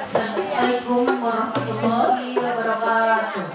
Assalamualaikum warahmatullahi wabarakatuh.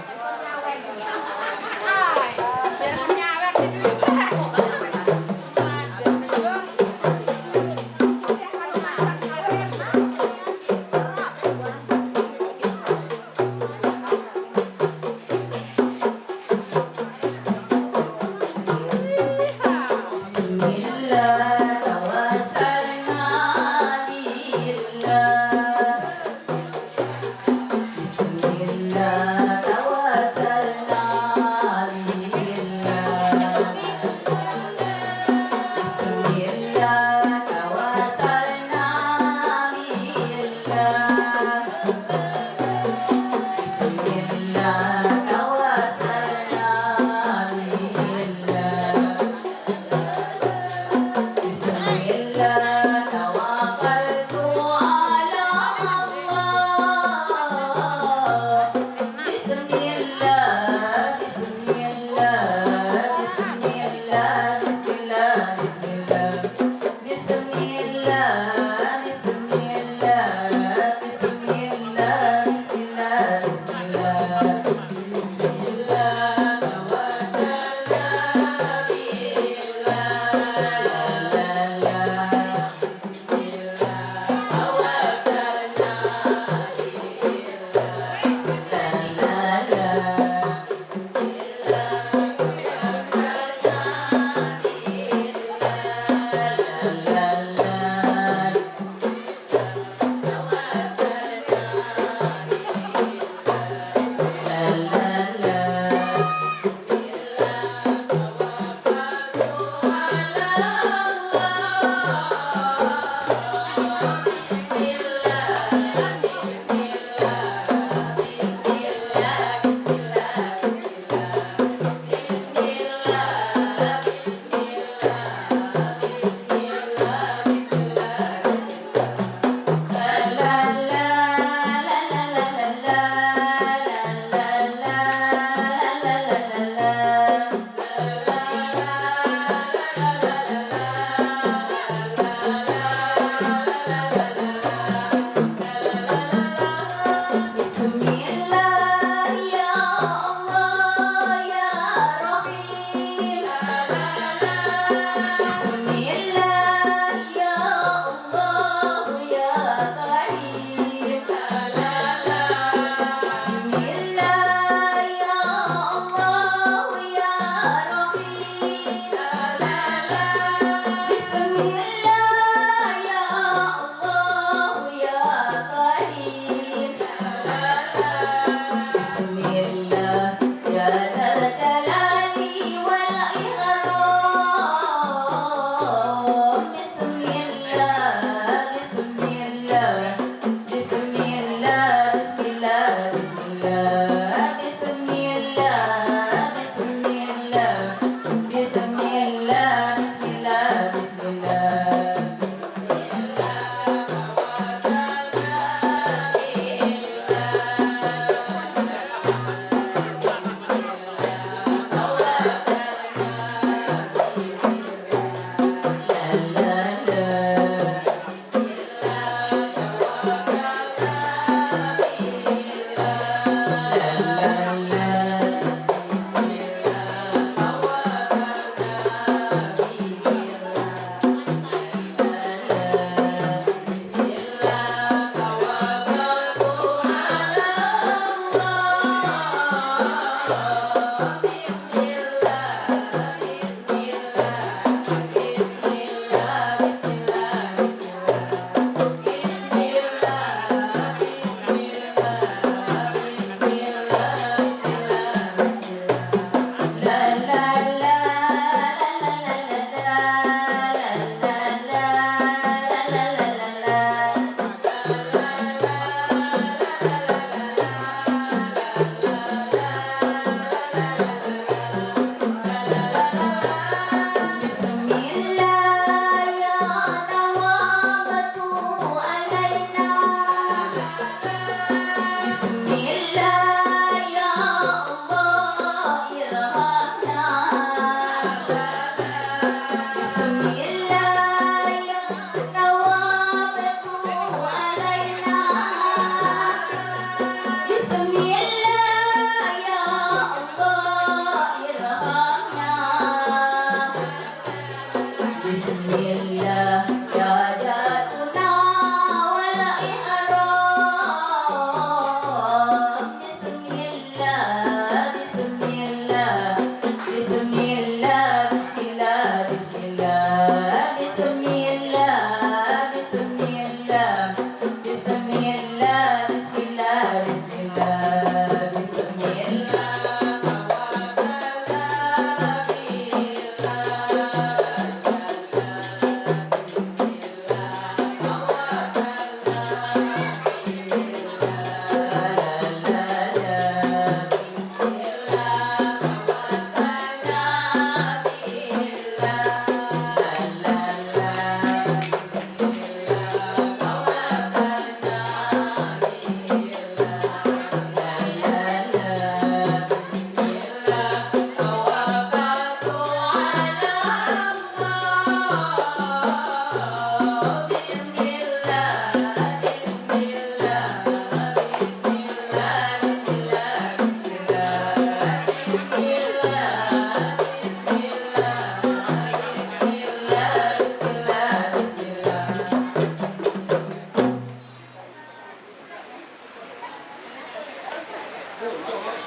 Jari-jari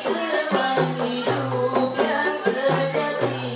teman hidup yang sejati.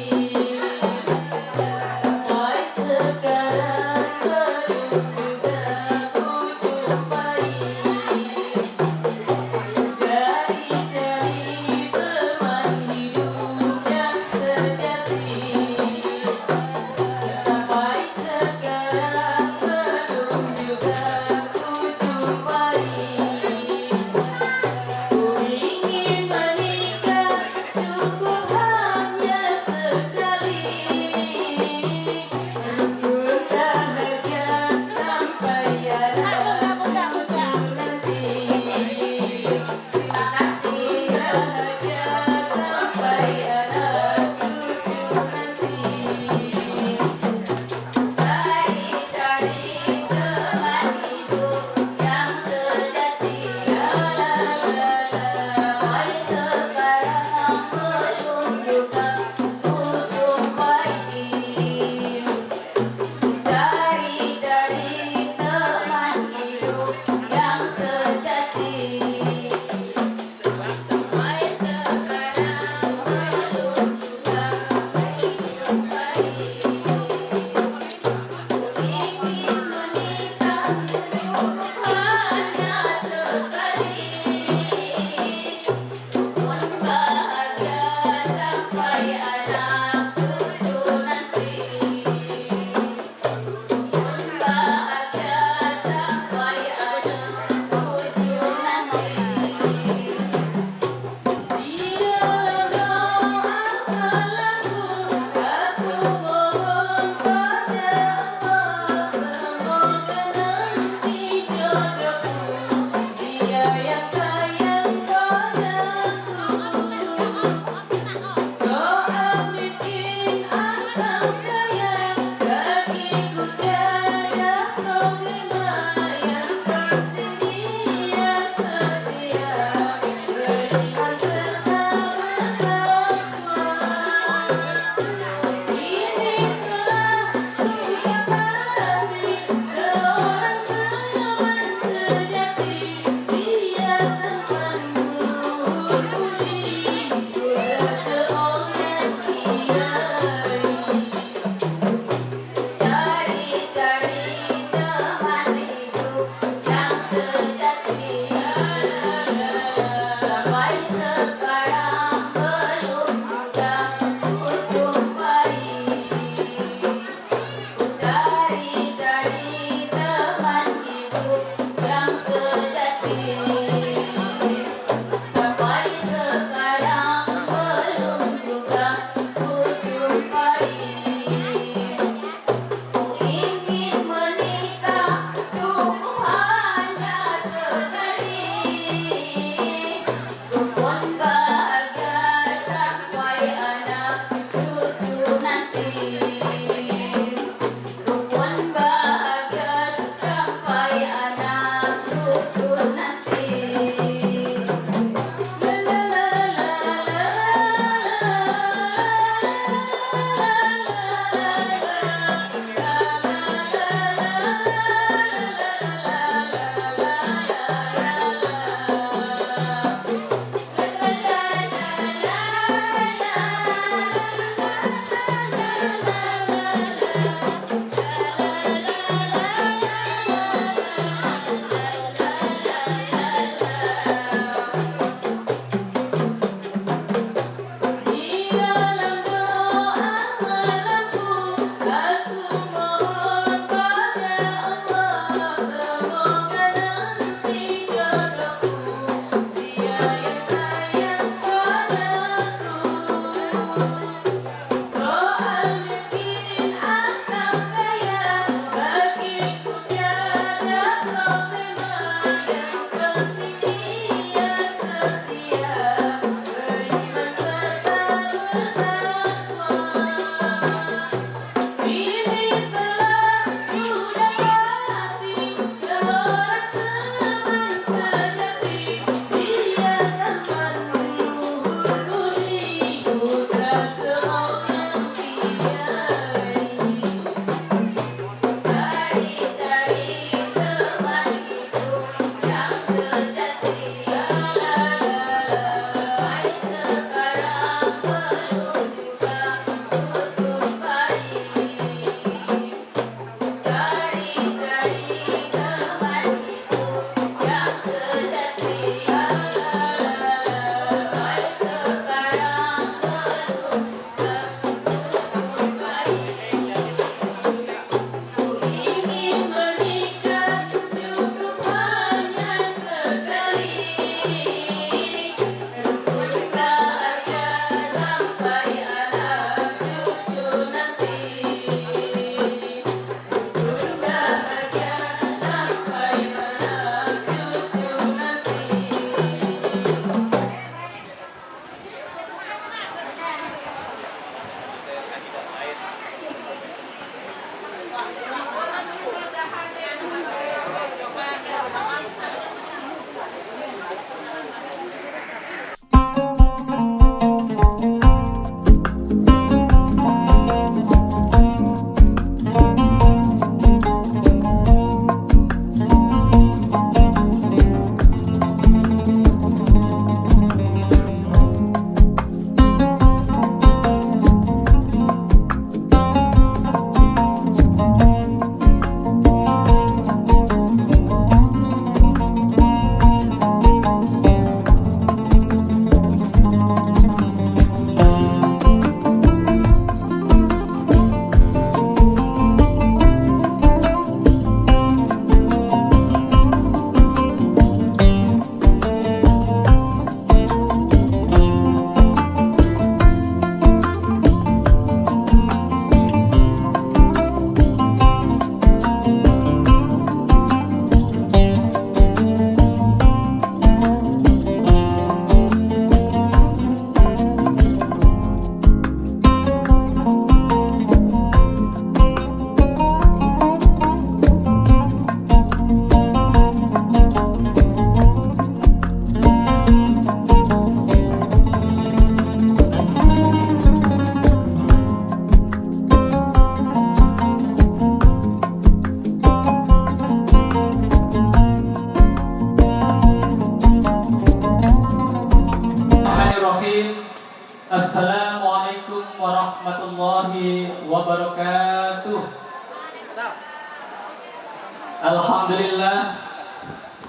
warahmatullahi wabarakatuh.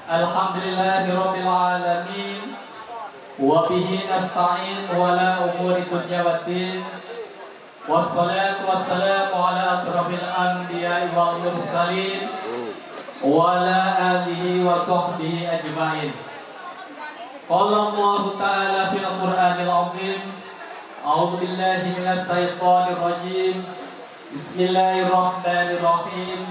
Alhamdulillahirabbil alamin. Wa bihi nasta'in wala umuri dunya waddin. Wassalatu wassalamu ala asrofil anbiya'i wal mursalin wa ala alihi wa sahbihi ajma'in. Qala Allah ta'ala fil Qur'anil 'azim. A'udzu billahi minasy syaithanir rajim. Bismillahirrahmanirrahim.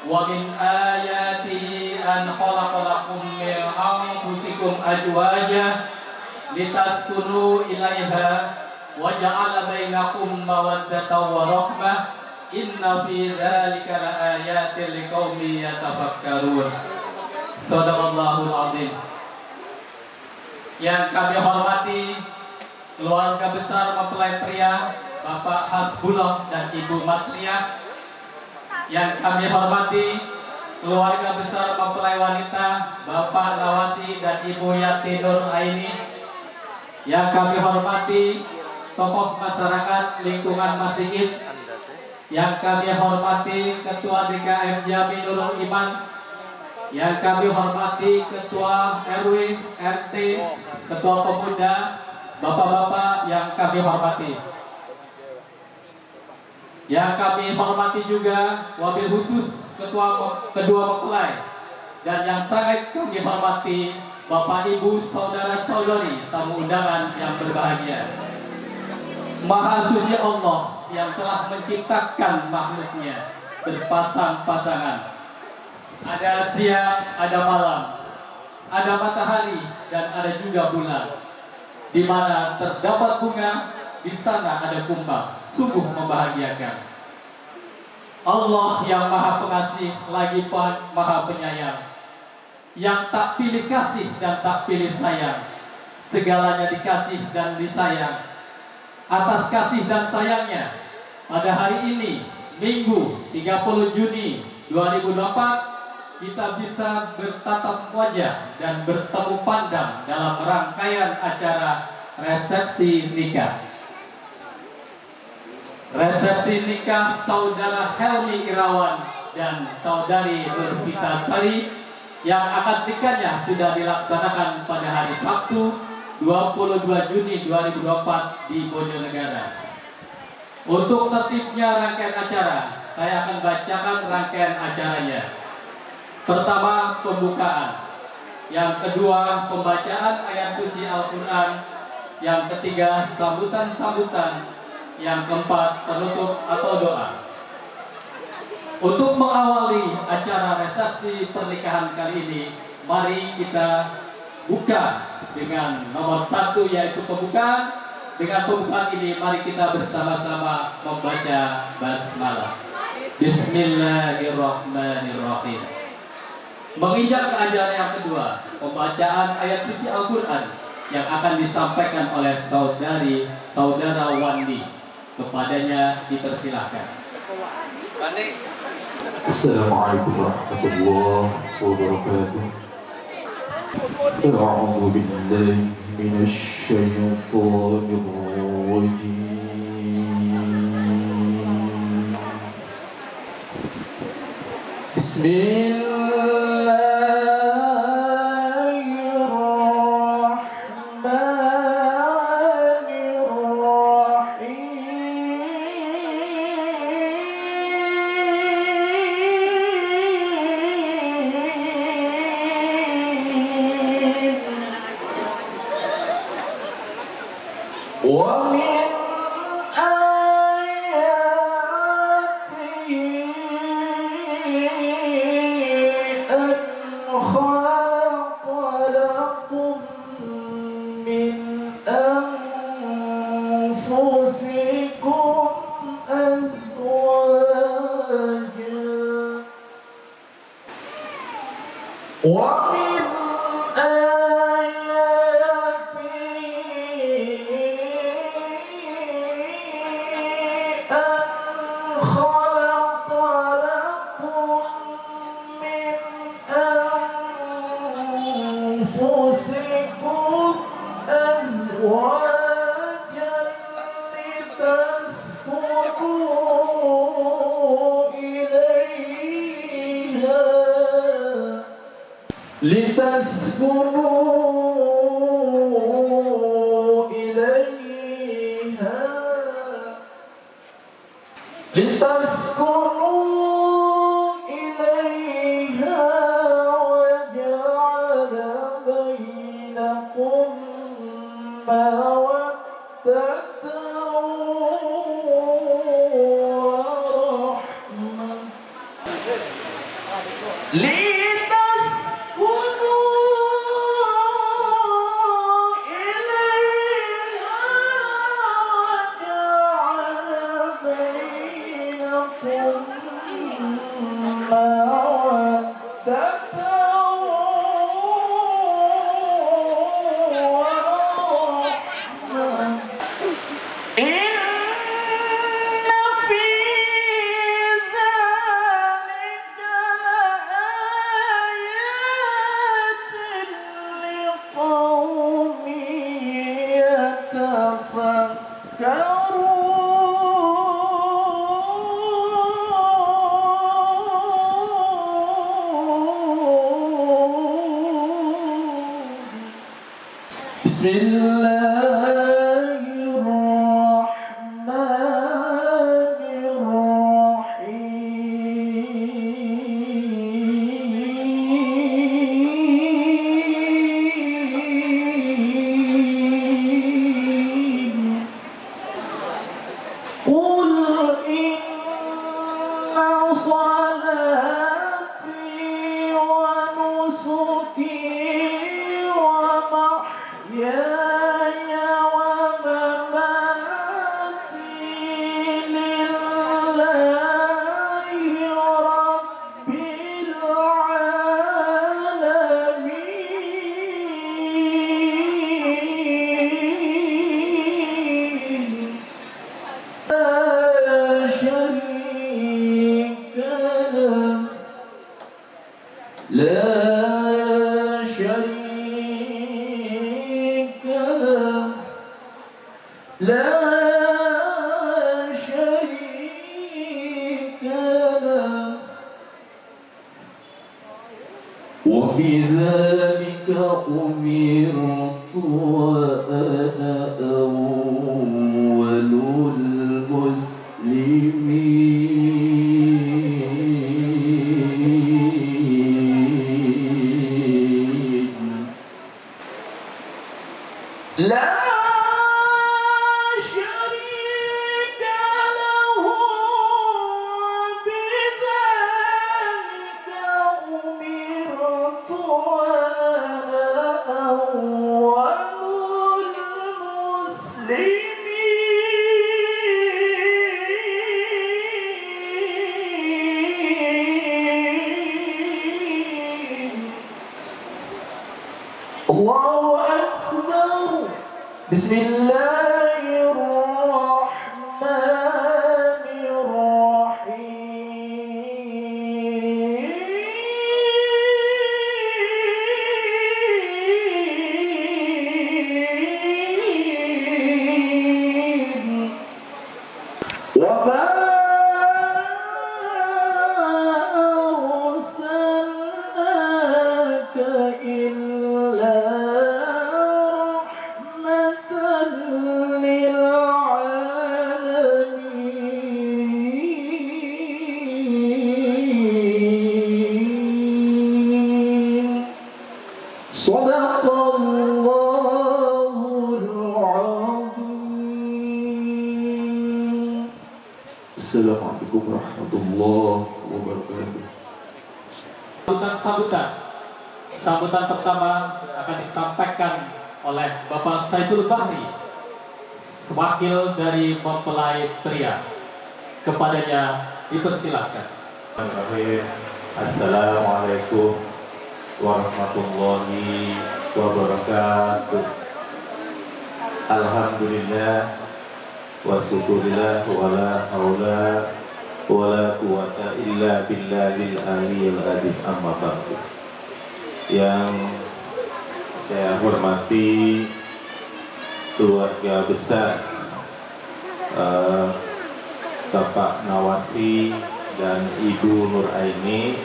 Wa min ayatihi an khalaqa lakum min anfusikum azwajan litaskunu ilaiha wa ja'ala bainakum mawaddatan wa rahmah. Inna fi dzalika laayatin liqaumin yatafakkarun. Shadaqallahul 'azim. Yang kami hormati keluarga besar mempelai pria Bapak Hasbullah dan Ibu Masriah. Yang kami hormati keluarga besar mempelai wanita Bapak Nawasi dan Ibu Yati Nur Aini. Yang kami hormati tokoh masyarakat lingkungan Masjid. Yang kami hormati Ketua DKM Jami Nurul Iman. Yang kami hormati Ketua RW, RT, Ketua Pemuda, Bapak-bapak yang kami hormati. Yang kami hormati juga wabil khusus kedua mempelai, dan yang sangat kami hormati Bapak Ibu saudara-saudari tamu undangan yang berbahagia. Maha suci Allah yang telah menciptakan makhluknya berpasang-pasangan. Ada siang, ada malam, ada matahari, dan ada juga bulan. Di mana terdapat bunga, di sana ada kumbang. Sungguh membahagiakan. Allah yang maha pengasih lagi maha penyayang, yang tak pilih kasih dan tak pilih sayang, segalanya dikasih dan disayang. Atas kasih dan sayangnya, pada hari ini Minggu 30 Juni 2024, kita bisa bertatap wajah dan bertemu pandang dalam rangkaian acara resepsi nikah. Resepsi nikah Saudara Helmi Irawan dan Saudari Nurvita Sari yang akad nikahnya sudah dilaksanakan pada hari Sabtu 22 Juni 2024 di Bojonegara. Untuk tertibnya rangkaian acara, saya akan bacakan rangkaian acaranya. Pertama, pembukaan. Yang kedua, pembacaan ayat suci Al-Quran. Yang ketiga, sambutan-sambutan. Yang keempat, penutup atau doa. Untuk mengawali acara resepsi pernikahan kali ini, mari kita buka dengan nomor 1, yaitu pembukaan. Dengan pembukaan ini, mari kita bersama-sama membaca basmalah. Bismillahirrahmanirrahim. Menginjak ke ajaran yang kedua, pembacaan ayat suci Al-Quran yang akan disampaikan oleh saudara Wandi. Kepadanya dipersilahkan. Assalamualaikum warahmatullahi wabarakatuh. A'udzu billahi minasy syaithanir rajim. أنفسكم أزواجا لتسكنوا لتسكنوا إليها وجعل بينكم مودة ورحمة بسم الله الرحمن الرحيم قل إن صلاتي ونسكي ومحياي ومماتي لله رب العالمين لا شريك له لا شريك له لا شريك له وبذلك أمرت وأنا أول المسلمين لا شريك له وبذلك أمرت وأنا أول المسلمين الله أكبر بسم الله الرحمن الرحيم وما أرسلناك إلا للعالمين صدق الله العظيم. السلام عليكم ورحمة الله وبركاته. Sambutan pertama akan disampaikan oleh Bapak Saiful Bahri, wakil dari mempelai pria. Kepadanya dipersilahkan. Assalamualaikum warahmatullahi wabarakatuh. Alhamdulillah wa syukurillah wa la haula wa la quwata illa billahil aliyyil azim, amma ba'du. Yang saya hormati keluarga besar Bapak Nawasi dan Ibu Nur Aini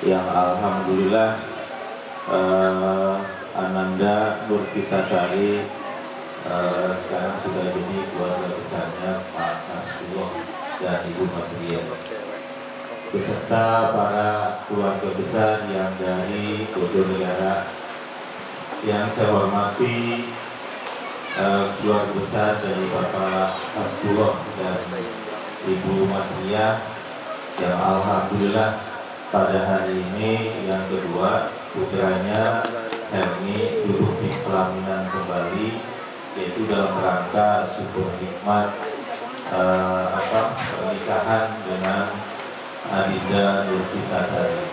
yang alhamdulillah Ananda Nur Fitasari, sekarang sudah jadi keluarga besarnya Pak Nasrullah dan Ibu Masriya, beserta para keluarga besar yang dari Bojonegara. Yang saya hormati keluarga besar dari Bapak Nasrullah dan Ibu Masriya, yang alhamdulillah pada hari ini yang kedua putranya Helmi duduk di pelaminan kembali, yaitu dalam rangka syukur nikmat pernikahan dengan Adinda Nur Fitasari.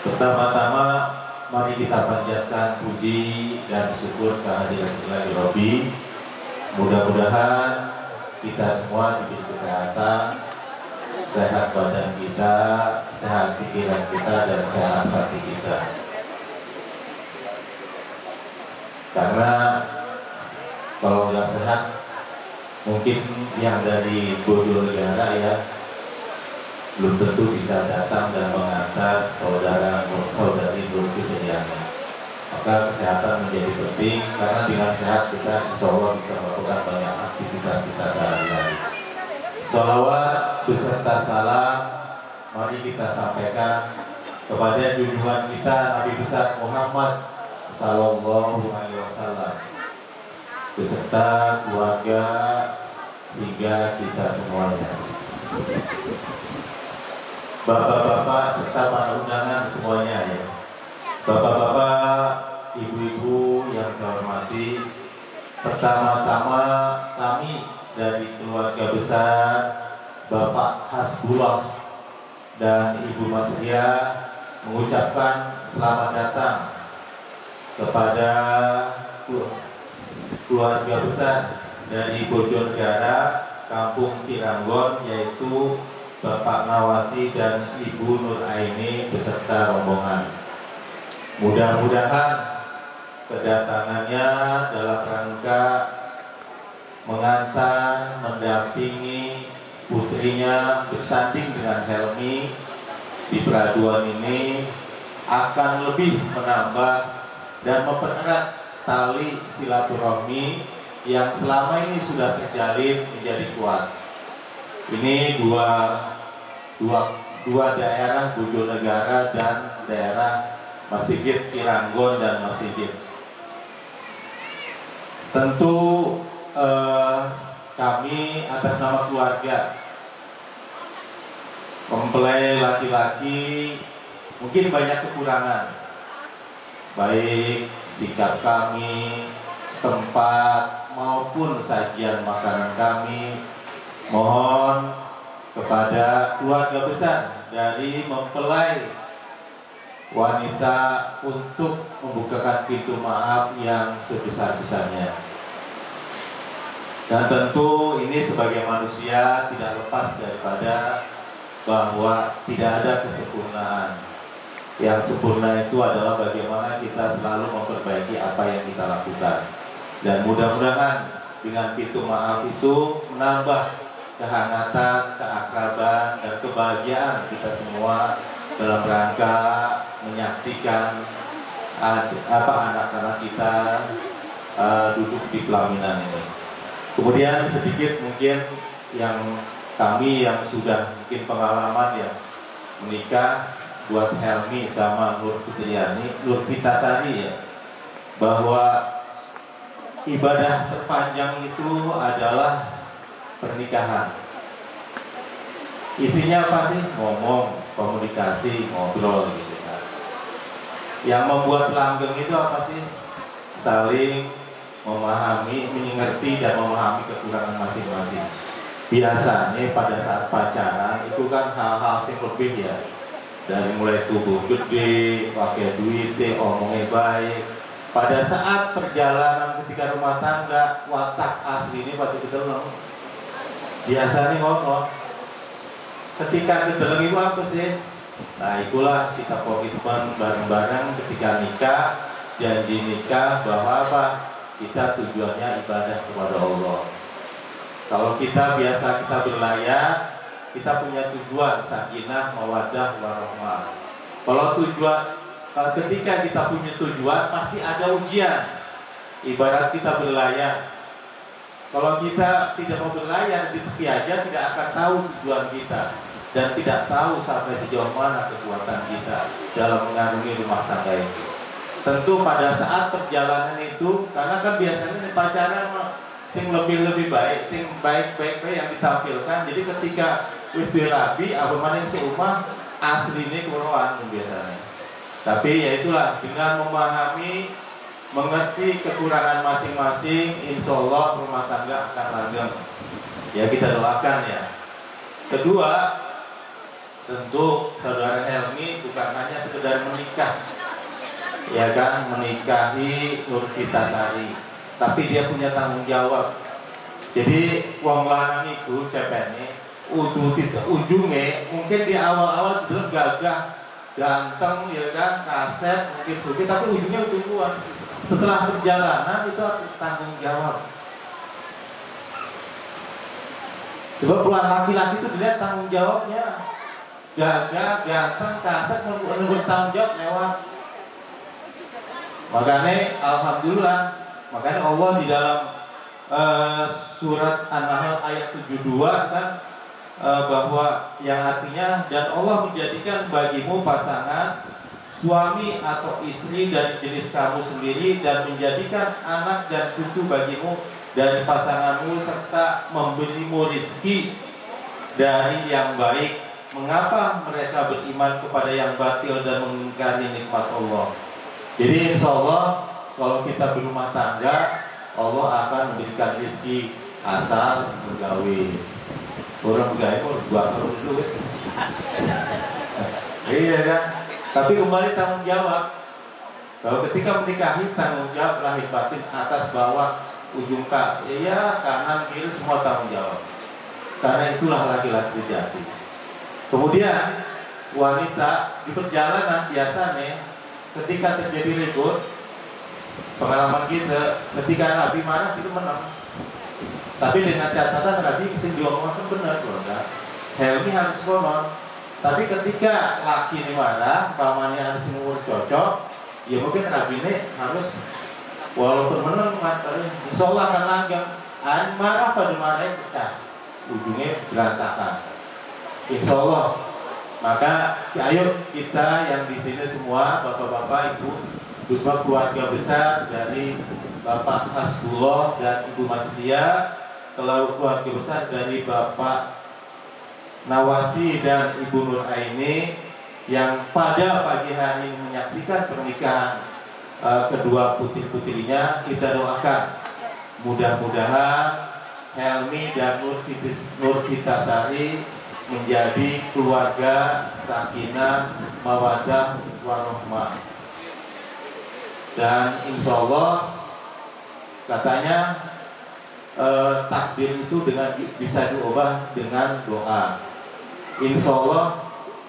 Pertama-tama mari kita panjatkan puji dan syukur kehadiran Ilahi Robbi. Mudah-mudahan kita semua diberi kesehatan, sehat badan kita, sehat pikiran kita, dan sehat hati kita. Karena kalau nggak sehat, mungkin yang dari Bojonegara ya belum tentu bisa datang dan mengantar saudari Nur Fitasari. Maka kesehatan menjadi penting, karena dengan sehat kita insya Allah bisa melakukan banyak aktivitas kita sehari-hari. Sholawat beserta salam mari kita sampaikan kepada junjungan kita Nabi besar Muhammad Sallallahu Alaihi Wasallam beserta keluarga hingga kita semuanya. Bapak-bapak serta para undangan semuanya ya. Bapak-bapak, ibu-ibu yang saya hormati, pertama-tama kami dari keluarga besar Bapak Hasbullah dan Ibu Masriya mengucapkan selamat datang kepada keluarga besar dari Bojonegara, Kampung Ciranggon, yaitu Bapak Nawasi dan Ibu Nur Aini beserta rombongan. Mudah-mudahan kedatangannya dalam rangka mengantar, mendampingi putrinya bersanding dengan Helmi di peraduan ini akan lebih menambah dan mempererat tali silaturahmi yang selama ini sudah terjalin menjadi kuat. Ini dua daerah Bojonegara dan daerah Masigit Ciranggon dan Masigit. Tentu kami atas nama keluarga mempelai laki-laki mungkin banyak kekurangan, baik sikap kami, tempat maupun sajian makanan kami. Mohon kepada keluarga besar dari mempelai wanita untuk membukakan pintu maaf yang sebesar-besarnya. Dan tentu ini sebagai manusia tidak lepas daripada bahwa tidak ada kesempurnaan. Yang sempurna itu adalah bagaimana kita selalu memperbaiki apa yang kita lakukan. Dan mudah-mudahan dengan pintu maaf itu menambah kehangatan, keakraban, dan kebahagiaan kita semua dalam rangka menyaksikan anak-anak kita duduk di pelaminan ini. Kemudian sedikit mungkin yang kami yang sudah mungkin pengalaman ya menikah buat Helmi sama Nur Fitasari ya, bahwa ibadah terpanjang itu adalah pernikahan. Isinya apa sih? Ngomong, komunikasi, ngobrol gitu kan. Yang membuat langgeng itu apa sih? Saling memahami, mengerti dan memahami kekurangan masing-masing. Biasanya pada saat pacaran itu kan hal-hal yang lebih ya, dari mulai tubuh gede, pakai duit, omongnya baik. Pada saat perjalanan ketika rumah tangga, watak asli ini pasti kedeleng. Biasanya ngomong. Ketika kedeleng itu apa sih? Nah itulah kita komitmen bareng-bareng ketika nikah, janji nikah bahwa apa? Kita tujuannya ibadah kepada Allah. Kalau kita biasa kita berlayar, kita punya tujuan sakinah, mawaddah, warahmah. Kalau tujuan ketika kita punya tujuan pasti ada ujian. Ibarat kita berlayar. Kalau kita tidak mau berlayar di tepi aja, tidak akan tahu tujuan kita dan tidak tahu sampai sejauh mana kekuatan kita dalam mengarungi rumah tangga itu. Tentu pada saat perjalanan itu, karena kan biasanya nih pacaran sing lebih baik, sing baik yang ditampilkan. Jadi ketika wis rabi, apa maning seumah aslinya kemeroan biasanya. Tapi ya itulah, dengan memahami, mengerti kekurangan masing-masing, insya Allah rumah tangga akan langgeng. Ya kita doakan ya. Kedua, tentu saudara Helmi bukan hanya sekedar menikah, ya kan, menikahi Nur Vitasari, tapi dia punya tanggung jawab. Jadi wong lanang itu cepene ujungnya mungkin di awal-awal belum gagah, ganteng, ya kan, kaset, mungkin suki, tapi ujungnya ujung. Setelah perjalanan itu harus tanggung jawab. Sebab laki-laki itu dilihat tanggung jawabnya. Gagah, ganteng, kaset, menunggu tanggung jawab lewat. Makanya alhamdulillah, makanya Allah di dalam surat An-Nahl ayat 72 kan bahwa yang artinya, dan Allah menjadikan bagimu pasangan suami atau istri dari jenis kamu sendiri, dan menjadikan anak dan cucu bagimu dari pasanganmu, serta memberimu rizki dari yang baik. Mengapa mereka beriman kepada yang batil dan mengingkari nikmat Allah? Jadi insya Allah kalau kita berumah tangga, Allah akan memberikan rizki asal bergawe. Orang bergawe mau dua tahun dulu. Iya kan? Tapi kembali tanggung jawab. Kalau ketika menikahi, tanggung jawab lahir batin, atas bawah, ujung kaki, ya kanan kiri semua tanggung jawab. Karena itulah laki-laki sejati. Kemudian wanita di perjalanan biasanya ketika terjadi ribut, pengalaman kita ketika Nabi marah itu menang. Tapi dengan catatan Nabi bisa diomongkan benar loh, Helmi harus konon. Tapi ketika laki ini marah, pamannya harus umur cocok, ya mungkin Nabi ini harus walaupun menang, insya Allah akan langgeng. Marah pada marahnya pecah, ujungnya berantakan. Insya Allah. Maka ayo kita yang di sini semua, bapak-bapak, ibu, khususnya keluarga besar dari Bapak Hasbullah dan Ibu Masdia, kalau keluarga besar dari Bapak Nawasi dan Ibu Nur Aini yang pada pagi hari ini menyaksikan pernikahan kedua putri-putrinya, kita doakan mudah-mudahan Helmi dan Nur Vitasari menjadi keluarga sakinah, mawaddah, warahmah. Dan insya Allah katanya takdir itu bisa diubah dengan doa. Insya Allah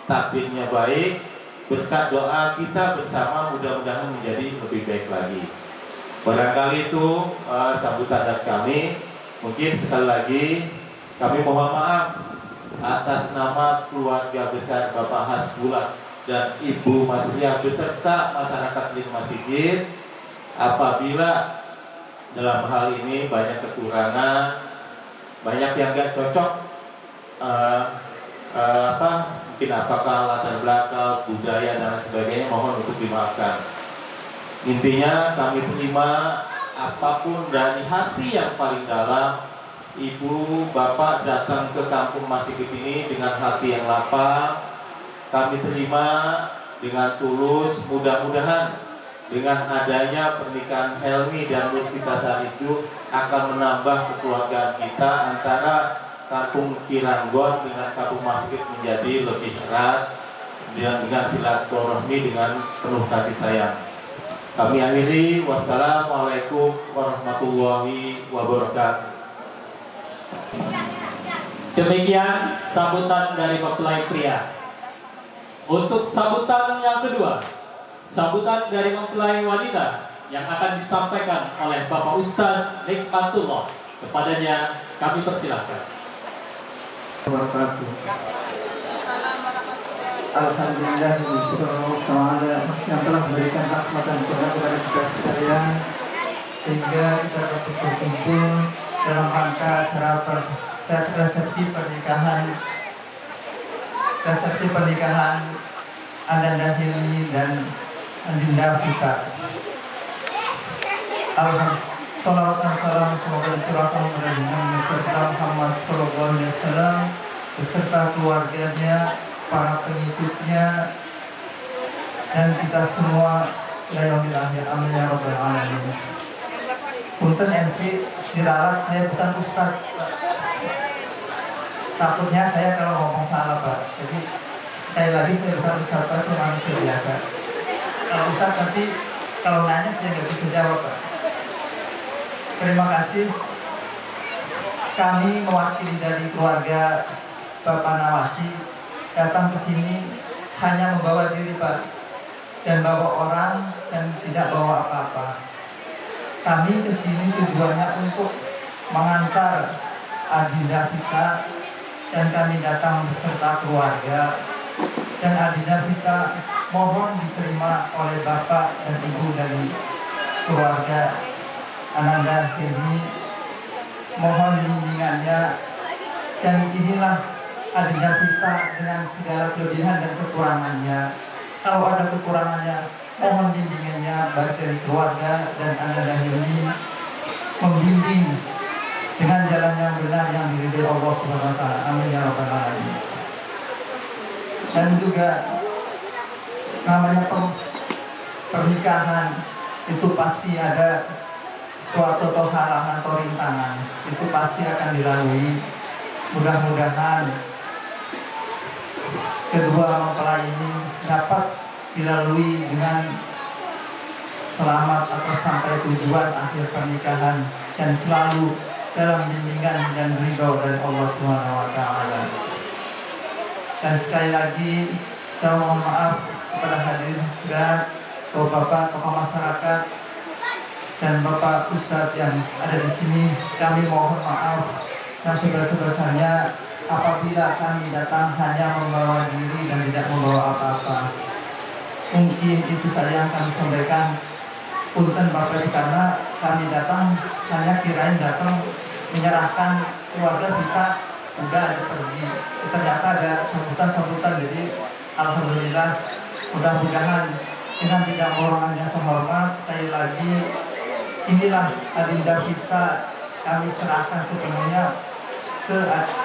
takdirnya baik, berkat doa kita bersama mudah-mudahan menjadi lebih baik lagi. Barangkali itu sambutan dari kami. Mungkin sekali lagi kami mohon maaf atas nama keluarga besar Bapak Hasbullah dan Ibu Masriah beserta masyarakat Lima Sigit apabila dalam hal ini banyak kekurangan, banyak yang gak cocok, mungkin apakah latar belakang, budaya dan sebagainya, mohon untuk dimaafkan. Intinya kami terima apapun dari hati yang paling dalam. Ibu, bapak datang ke kampung Masigit ini dengan hati yang lapang. Kami terima dengan tulus. Mudah-mudahan dengan adanya pernikahan Helmi dan Nur Vitasari itu akan menambah kekeluargaan kita antara kampung Kiranggon dengan kampung Masigit menjadi lebih erat dan dengan silaturahmi dengan penuh kasih sayang. Kami akhiri, wassalamualaikum warahmatullahi wabarakatuh. Demikian sambutan dari mempelai pria. Untuk sambutan yang kedua, sambutan dari mempelai wanita yang akan disampaikan oleh Bapak Ustadz Nikmatullah. Kepadanya kami persilahkan. Wabarakatuh. Alhamdulillah Subhanahu wa ta'ala yang telah memberikan rahmat dan berkah kepada kita sekalian, sehingga kita dapat berkumpul dalam rangka acara resepsi pernikahan Ananda Hilmi dan Andinda Vita. Salawat dan salam semoga dicurahkan kepada Nabi Muhammad SAW beserta keluarganya, para pengikutnya, dan kita semua ila yaumil akhir. Amin ya rabbal alamin. Punten MC diralat, saya bukan ustaz. Takutnya saya kalau ngomong salah Pak. Jadi sekali lagi saya bukan ustaz Pak, saya manusia biasa. Kalau ustaz nanti kalau nanya saya nggak bisa jawab Pak. Terima kasih. Kami mewakili dari keluarga Bapak Nawasi datang ke sini hanya membawa diri Pak, dan bawa orang dan tidak bawa apa-apa. Kami ke sini tujuannya untuk mengantar Adinda Vita, dan kami datang beserta keluarga. Dan Adinda Vita mohon diterima oleh Bapak dan Ibu dari keluarga Ananda Hilmi. Mohon bimbingannya, dan inilah Adinda Vita dengan segala kelebihan dan kekurangannya. Kalau ada kekurangannya, mohon bimbingannya baik dari keluarga dan Ananda Hilmi, membimbing dengan jalan yang benar yang diridhai Allah Subhanahu wa ta'ala. Amin ya rabbal alamin. Dan juga namanya pernikahan itu pasti ada suatu atau halangan atau rintangan, itu pasti akan dilalui. Mudah-mudahan kedua mempelai ini dapat dilalui dengan selamat atau sampai tujuan akhir pernikahan, dan selalu dalam bimbingan dan ridho dari Allah Subhanahu wa ta'ala. Dan sekali lagi saya mohon maaf kepada hadirin sekalian, Bapak, tokoh masyarakat, dan Bapak Ustadz yang ada di sini. Kami mohon maaf dan sebesar-besarnya apabila kami datang hanya membawa diri dan tidak membawa apa-apa. Mungkin itu saja yang kami sampaikan. Punten Bapak, karena kami datang hanya kirain datang menyerahkan keluarga kita udah aja pergi. Ternyata ada sambutan-sambutan, jadi alhamdulillah. Mudah-mudahan dengan tidak orang yang sehormat, sekali lagi inilah Adinda Vita kami serahkan sepenuhnya ke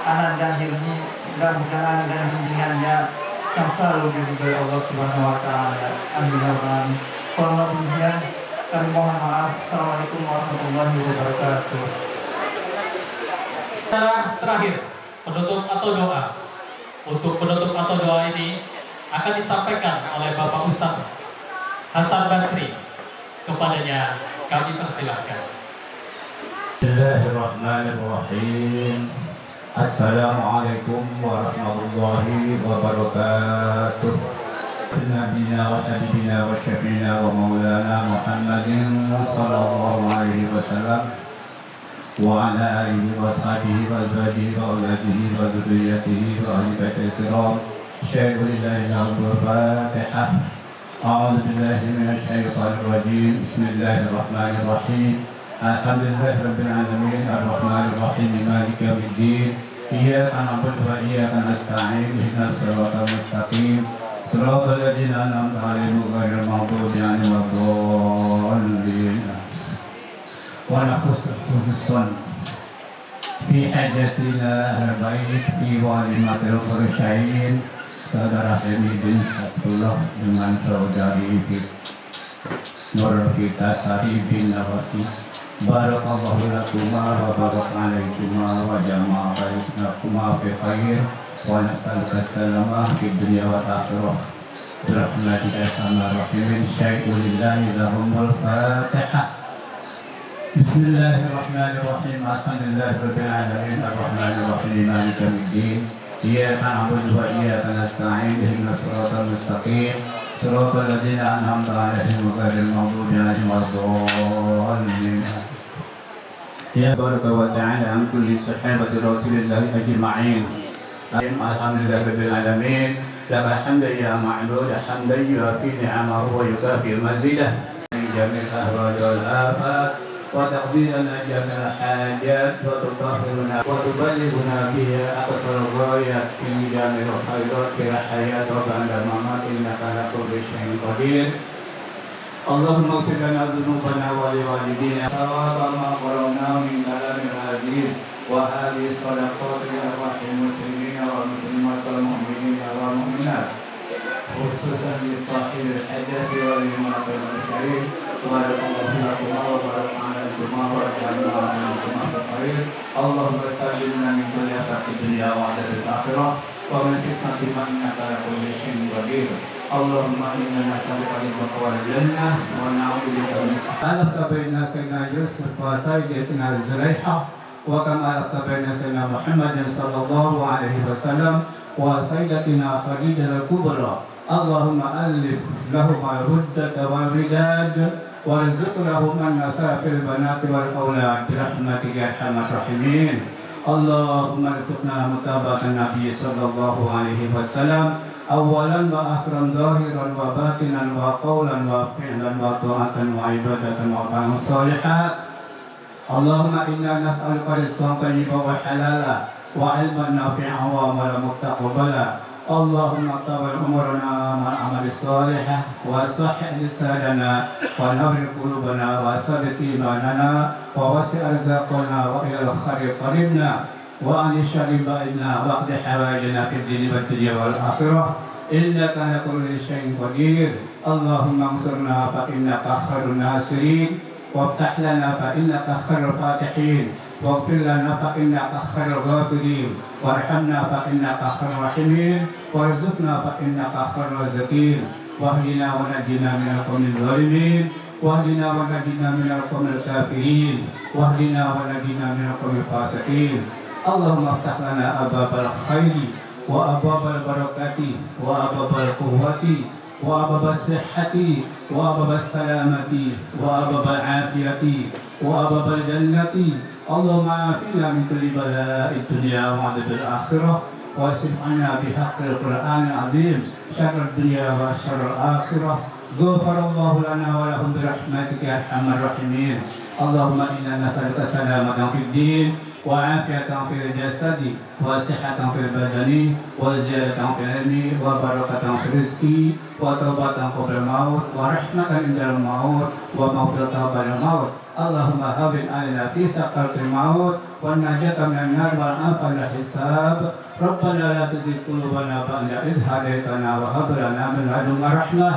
Ananda Hilmi. Mudah-mudahan dan bimbingannya yang selalu diridhai Allah Subhanahu wa ta'ala. Amin ya rabbal alamin. Kurang lebihnya kami mohon maaf. Assalamualaikum warahmatullahi wabarakatuh. Secara terakhir, penutup atau doa. Untuk penutup atau doa ini akan disampaikan oleh Bapak Ustadz Hasan Basri. Kepadanya kami persilahkan. Bismillahirrahmanirrahim. Assalamualaikum warahmatullahi wabarakatuh. Nabiyina wa habibina wa syafi'ina wa maulana Muhammadin sallallahu alaihi wasallam wa ala alihi wa sahbihi wa azwajihi wa auladihi wa dzurriyyatihi wa ahli baitil kiram. Syai'u lillahi al-Fatihah. A'udzu billahi minasy syaithanir rajim. Bismillahirrahmanirrahim. Alhamdulillahi rabbil alamin, arrahmanir rahim, maliki yaumiddin. Iyyaka na'budu wa iyyaka nasta'in. Ihdinas siratal mustaqim. Siratal ladzina an'amta 'alaihim ghairil maghdubi 'alaihim waladdallin. Wa nakhusussan fi hajatina al-bait fi walimatil qurasyain. Saudara Hamidin Hasbullah dengan saudari Nur Vita Sari bin Nawasi. Barakallahu lakuma wa barak alaikuma wa jama'a bainakuma fi khair wa nas'aluka salamah fid dunya wal akhirah. Birahmatika ya arhamar rahimin. Syai'u lillahi lahumul Fatihah. Bismillahirrahmanirrahim. Alhamdulillahi rabbil alamin, arrahmanir rahim, maliki yaumiddin. Iyyaka na'budu wa iyyaka nasta'in. Ihdinas siratal mustaqim. Siratal ladzina an'amta 'alaihim ghairil maghdubi 'alaihim waladdallin. Ya baraka wa ta'ala an kulli sahabati Rasulillah ajma'in. Alhamdulillahirabbil alamin. لك الحمد يا معبود حمدا يوافي نعمه ويكافئ مزيده من جميع الأهوال والآفات وتقضي لنا جميع الحاجات وتطهرنا وتبلغنا بها أقصى الغايات من جميع الخيرات في الحياة وبعد الممات إنك على كل شيء قدير. اللهم اغفر لنا ذنوبنا ولوالدينا ثواب ما قرأنا من كلام العزيز وهذه الصدقات لأرواح المسلمين والمسلمات والمؤمنين والمؤمنات خصوصا لصاحب الحاجات وللمناقب الشريف بارك الله لكما وبارك عليكما وجعلنا منكما بخير. اللهم سلمنا من كل آفات الدنيا وعذاب الآخرة ومن فتنة ما إنك على كل شيء قدير. اللهم إنا نسألك رضاك والجنة ونعوذ بك من ألفت بين سيدنا يوسف وسيدنا زليحة وكما ألفت بين سيدنا محمد صلى الله عليه وسلم وسيدتنا خديجة الكبرى. اللهم ألف لهما الردة والوداد وارزق لهما النساء في البنات والأولاد برحمتك يا أرحم الراحمين. اللهم ارزقنا متابعة النبي صلى الله عليه وسلم أولا وآخرا ظاهرا وباطنا وقولا وفعلا وطاعة وعبادة وأعمال صالحات. اللهم إنا نسألك رزقا طيبا وحلالا وعلما نافعا وعملا متقبلا. اللهم طول أمورنا مع العمل الصالح وصحح لساننا ونور قلوبنا وثبت إيماننا ووسع رزقنا وإلى الخير قربنا وعن الشر بعدنا واقض حوائجنا في الدين والدنيا والآخرة إنك على كل شيء قدير. اللهم انصرنا فإنك خير الناصرين وافتح لنا فإنك خير الفاتحين واغفر لنا فإنك خير الغافرين وارحمنا فإنك خير الراحمين وارزقنا فإنك خير الرازقين واهدنا ونجنا من القوم الظالمين واهدنا ونجنا من القوم الكافرين واهدنا ونجنا من القوم الفاسقين. اللهم افتح لنا أبواب الخير وأبواب البركة وأبواب القوة وأبواب الصحة وأبواب السلامة وأبواب العافية وأبواب الجنة. اللهم عافنا من كل بلاء الدنيا وعذاب الآخرة واصرف عنا بحق القرآن العظيم شر الدنيا وشر الآخرة. غفر الله لنا ولهم برحمتك يا أرحم الراحمين. اللهم إنا نسألك سلامة في الدين وعافية في الجسد وصحة في البدن وزيادة في العلم وبركة في الرزق وتوبة قبل الموت ورحمة عند الموت ومغفرة بعد الموت. اللهم هون علينا في سكرة الموت والنجاة من النار والعافية من الحساب. ربنا لا تزغ قلوبنا بعد إذ هديتنا وهب لنا من لدنك رحمة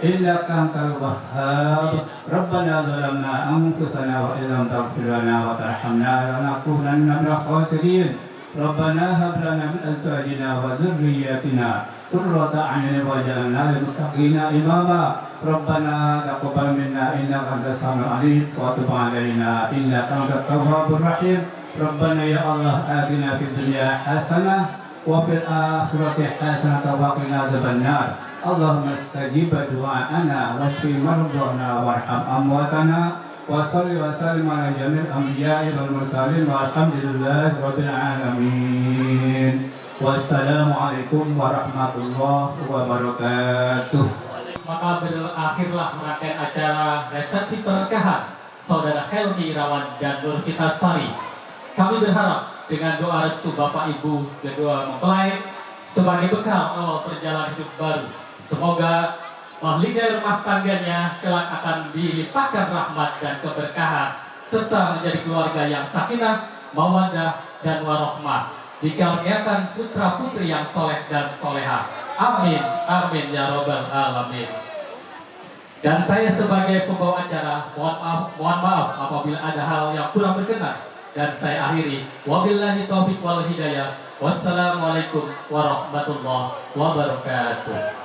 إنك أنت الوهاب. ربنا ظلمنا أنفسنا وإن لم تغفر لنا وترحمنا لنكونن من الخاسرين. ربنا هب لنا من أزواجنا وذرياتنا قرة أعين واجعلنا للمتقين إماما. ربنا تقبل منا إنك أنت السميع العليم وتب علينا إنك أنت التواب الرحيم. ربنا يا الله آتنا في الدنيا حسنة وفي الآخرة حسنة وقنا عذاب النار. اللهم استجب دعاءنا واشف مرضانا وارحم أمواتنا وصل وسلم على جميع الأنبياء والمرسلين والحمد لله رب العالمين. والسلام عليكم warahmatullahi wabarakatuh. Maka berakhirlah rangkaian acara resepsi pernikahan Saudara Helmi Irawan dan Nur Kita Sari. Kami berharap dengan doa restu Bapak Ibu kedua mempelai sebagai bekal awal perjalanan hidup baru. Semoga mahligai rumah tangganya kelak akan dilimpahkan rahmat dan keberkahan serta menjadi keluarga yang sakinah, mawaddah dan warohmah. Dikaruniakan putra putri yang soleh dan soleha. Amin, amin ya robbal alamin. Dan saya sebagai pembawa acara mohon maaf apabila ada hal yang kurang berkenan. Dan saya akhiri wabillahi taufiq wal hidayah. Wassalamualaikum warahmatullahi wabarakatuh.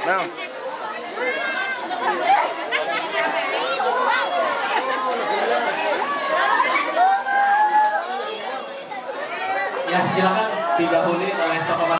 Now. Silakan didahului oleh tokoh.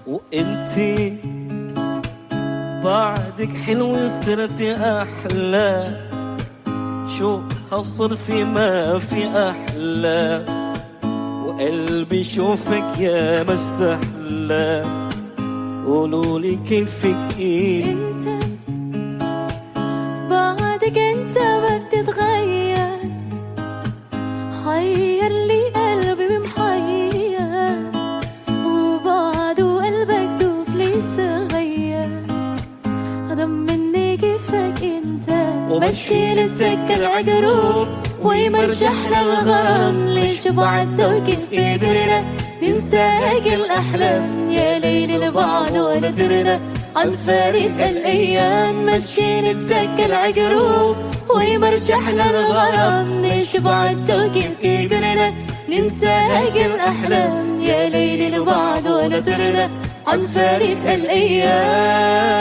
وانتي بعدك حلو صرتي احلى، شو هالصرفي ما في احلى، وقلبي شوفك يا ما استحلى، قولولي كيفك ايه انت بعدك انت ما بتتغير، حير لي قلبي بمحير، وبعده قلبك دوب لي صغير، ضمني مشي نتذكر العقروب ويمرشحنا الغرام ليش بعد وكيف قدرنا ننسى هاقي الأحلام يا ليل البعد ولا درنا عن فارق الأيام مشي نتذكر العقروب ويمرشحنا الغرام ليش بعد وكيف قدرنا ننسى هاقي الأحلام يا ليل البعد ولا درنا عن فارق الأيام.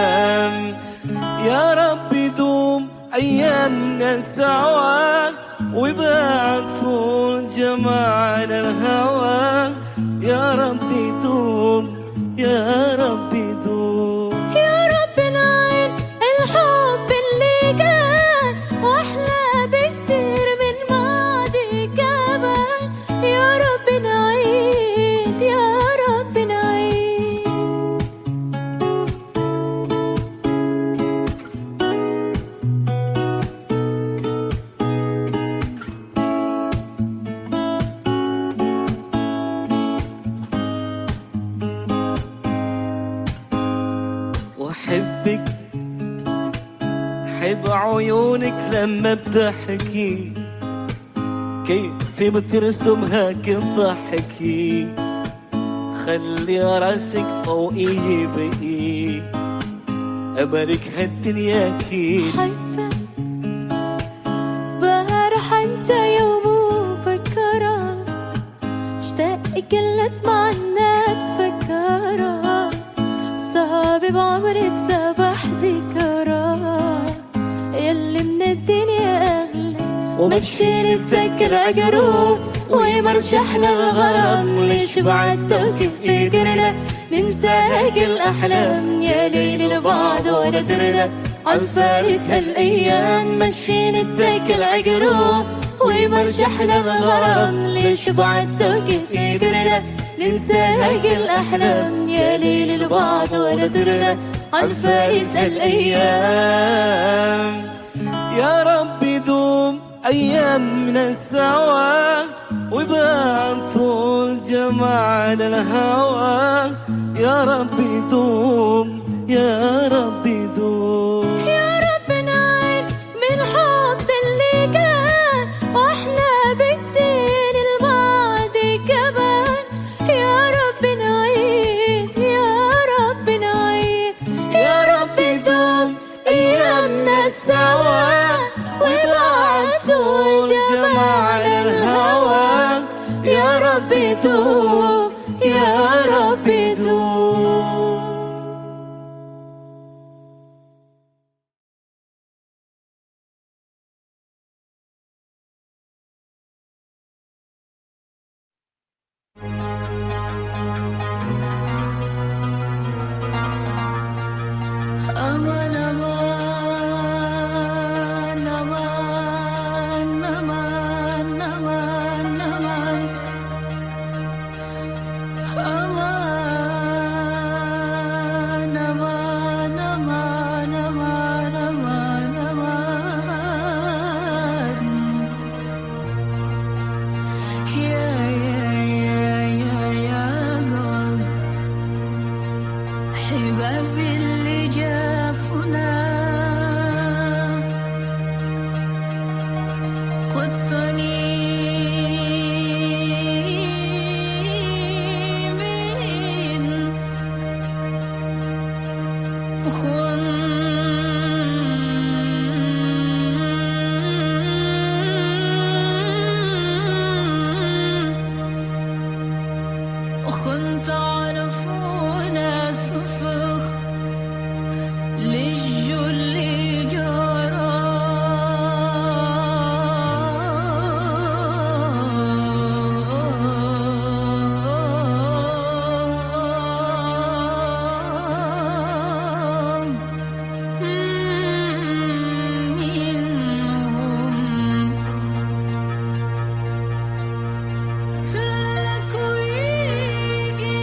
يا رب دوم أيامنا سوا وبعد طول جمال الهوى يا رب دوم يا رب دوم. يا رب نعين الحب اللي كان واحلى بكتير من ماضي كمان يا رب نعيد يا رب نعيد. وأحبك حب عيونك لما بتحكي كيف بترسمها تضحكي خلي راسك فوقي بقي أمرك هالدنيا كي حبك بارح انت يوم وبكرة اشتاق كل معنا تفكرة صعب بعمري تسبح ذكرى يلي من الدنيا أغلى ومشي نتذكر عقروب ويمرشحنا الغرام ليش بعد وكيف قدرنا ننسى هاقي الأحلام يا ليل البعد ولا درنا عن فارق الأيام مشي نتذكر عقروب ويمرشحنا الغرام ليش بعد وكيف قدرنا ننسى هاقي الأحلام يا ليل البعد ولا درنا عن فارق الأيام. يا رب دوم أيامنا سوا وبعد طول جمال الهوى يا رب دوم يا رب دوم. يا رب نعين من حب اللي كان واحنا بكتير الماضي كمان يا رب نعيد يا رب نعيد. يا رب دوم أيامنا سوا وبعد طول جمال الهوى يا رب دوم يا رب دوم. أمان أمان أمان أمان أمان أمان أمان أمان أمان أمان أمان أمان يا قلب حبابي اللي جافنا قطني من خن تعرفونا سفخ للجل جرى منهم لك ويجي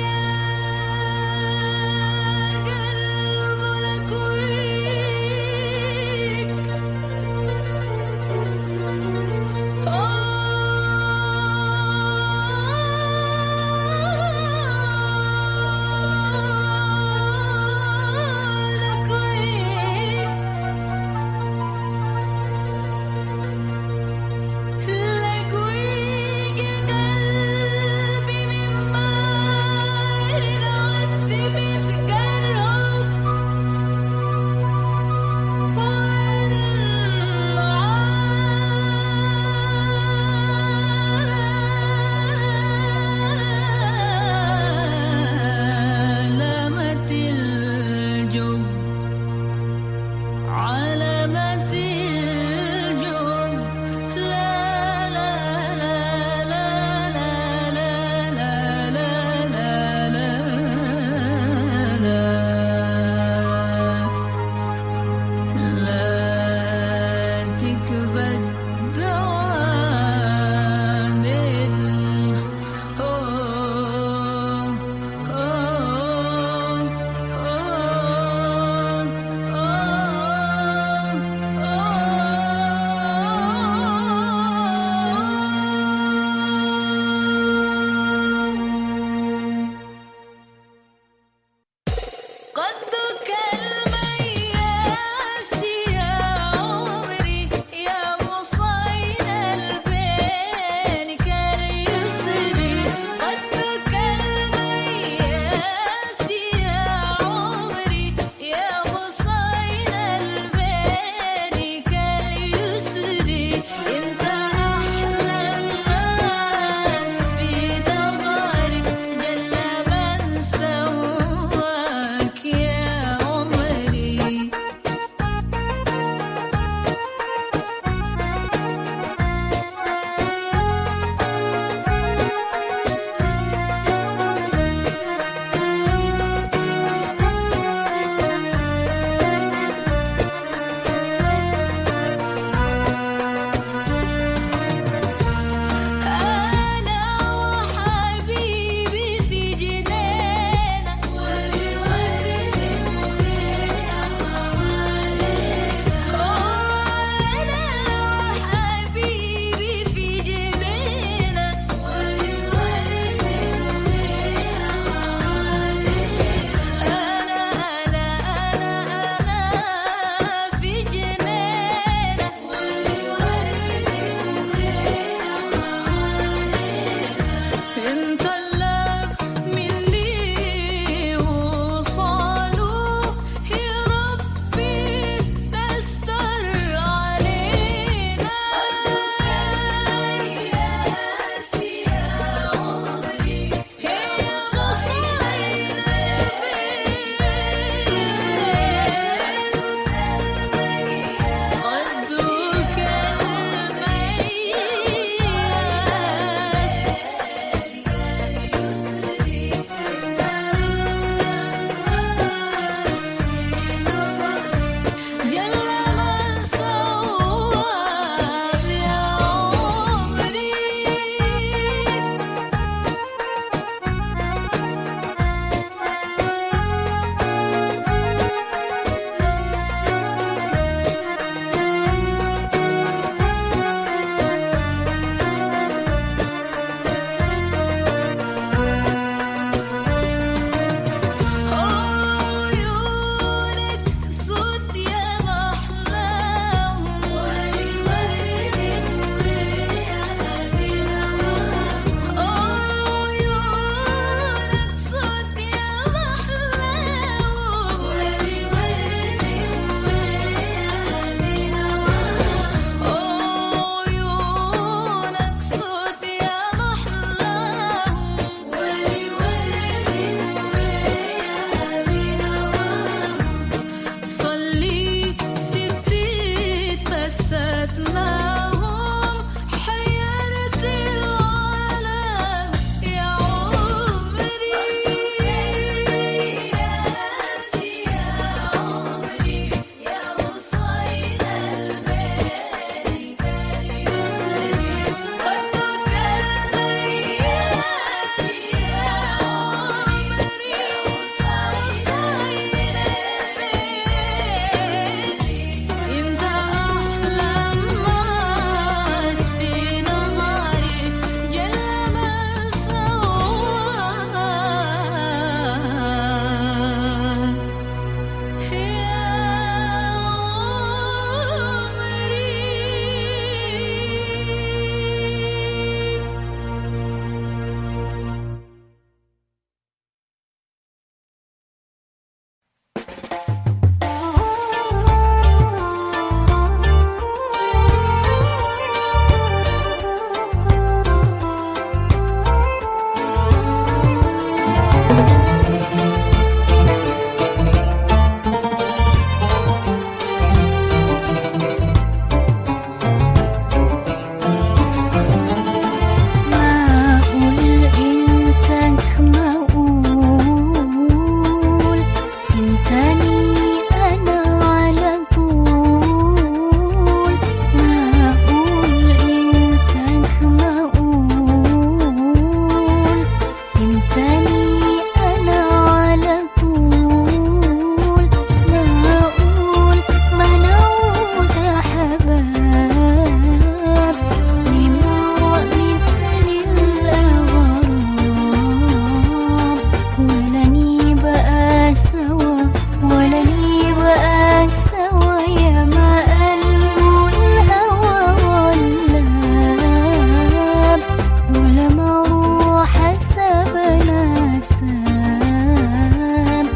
الإنسان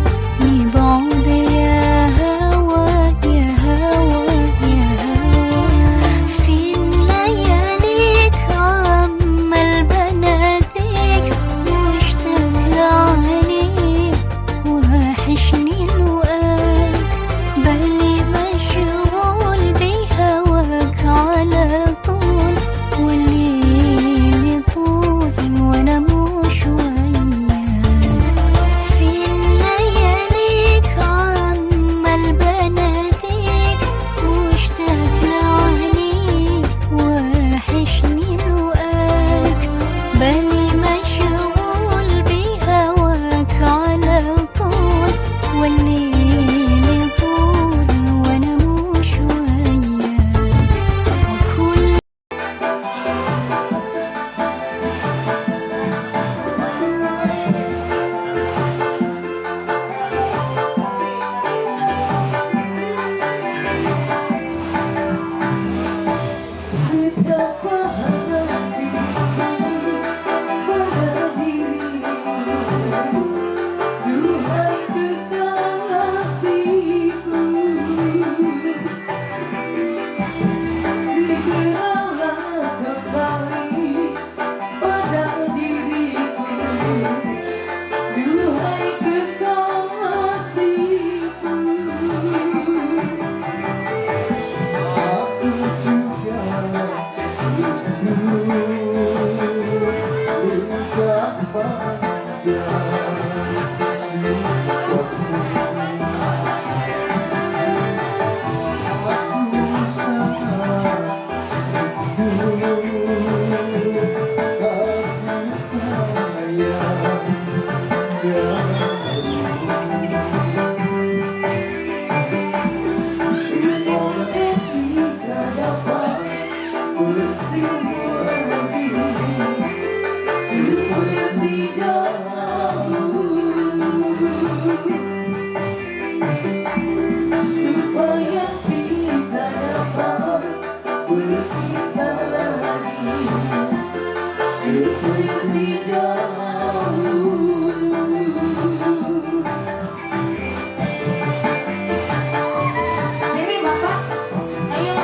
يبعد يا هوى يا هوى يا هوى فين لياليك عمال بناديك مشتاق لعينيك وحشني لقاك بالي مشغول بهواك على طول والليل يطول وانا مش وياك فين لياليك عمال بناديك مشتاق لعينيك وحشني لقاك بالي مشغول بهواك على طول والليل يطول وانا مش وياك وكل Betapa hatiku pada dirimu, duhai kekasihku. Segeralah kembali pada diriku, duhai kekasihku. Aku juga seperti dahulu, supaya kita dapat bercinta lagi seperti dahulu. Sini Bapak, ayo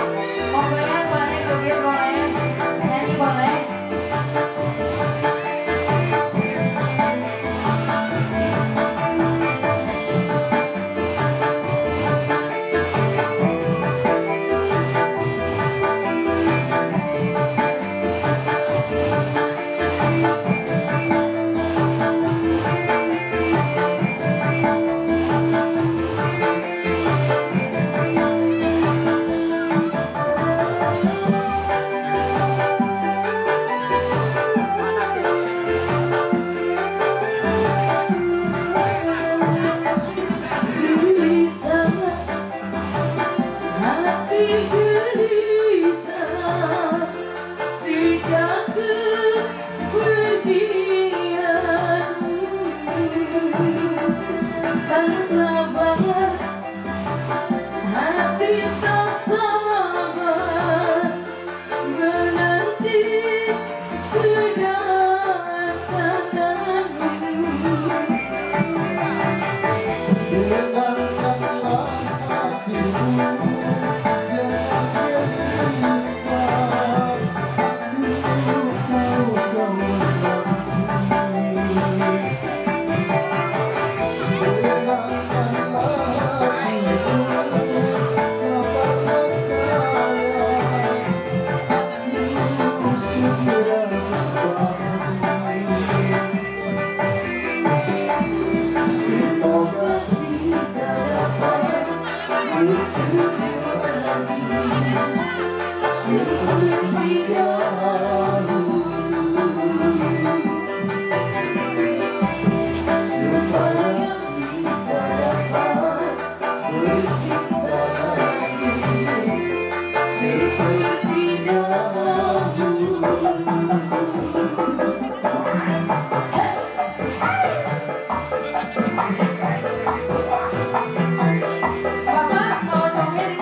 mau goyang boleh, joget boleh, nyanyi boleh. Gelisah, hati gelisah sejak kepergianmu. Tak sabar, hati tak sabar menanti kedatanganmu. Tenangkanlah hatimu, jangan gelisah. Aku tahu kau mengerti. Tenangkanlah hatimu, sabarlah sayang. Aku segera kembali. Semoga kita dapat bertemu lagi seperti dahulu, supaya kita dapat bercinta lagi seperti dahulu. Bapak mau joget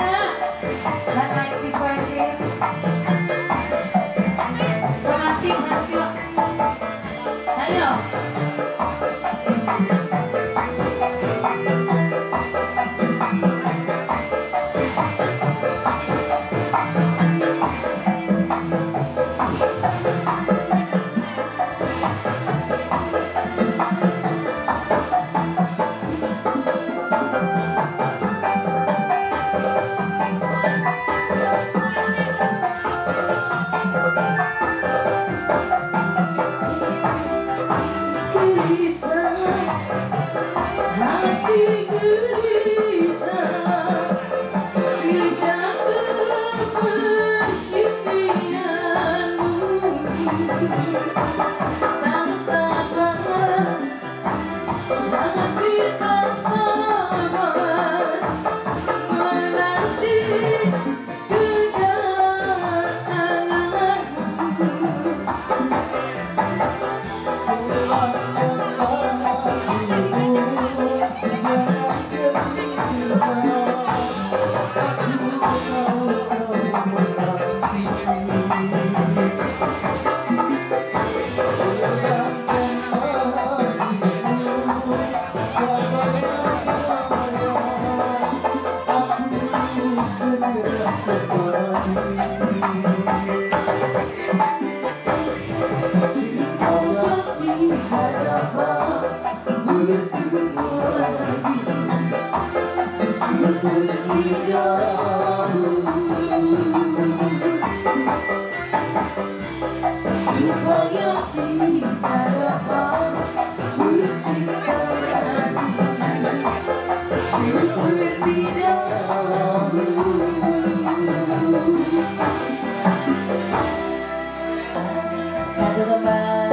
Satu kembang.